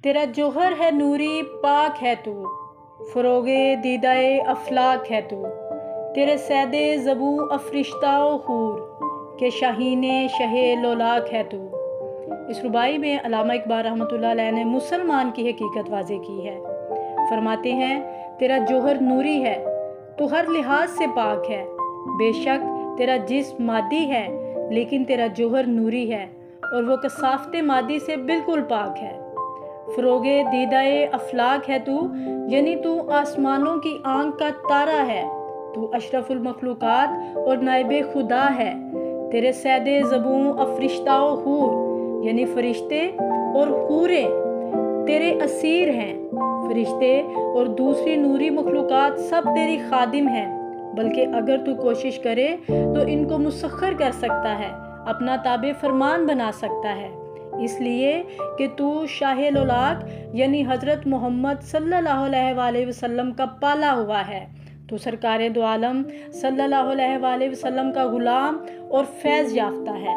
तेरा जोहर है नूरी पाक है तू, फ़रोगे दीदाए अफलाक है तू। तेरे सैदे ज़बू अफरिश्ता हूर के शाहीने शहे लोलाक है तू। इस रुबाई में अल्लामा इकबाल रहमतुल्लाह अलैह ने मुसलमान की हकीकत वाज़े की है। फरमाते हैं, तेरा जोहर नूरी है, तू हर लिहाज से पाक है। बेशक तेरा जिस्म मादी है, लेकिन तेरा जोहर नूरी है और वो कसाफ़ते मादी से बिल्कुल पाक है। फ़रोगे दीदाए अफलाक है तू, यानी तू आसमानों की आंख का तारा है। तू अशरफुल मखलूकात और नाइबे खुदा है। तेरे सैदे ज़बूं अफरिश्ता हूर, यानी फरिश्ते और हूरें तेरे असीर हैं। फरिश्ते और दूसरी नूरी मखलूकात सब तेरी खादिम हैं, बल्कि अगर तू कोशिश करे तो इनको मुसख्खर कर सकता है, अपना ताबे फरमान बना सकता है। इसलिए कि तू शाह लोलाक यानी हज़रत मोहम्मद सल्लल्लाहु अलैहि वसल्लम का पाला हुआ है। तू सरकारे दो आलम सल्लल्लाहु अलैहि वसल्लम का गुलाम और फैज़ याफ्ता है।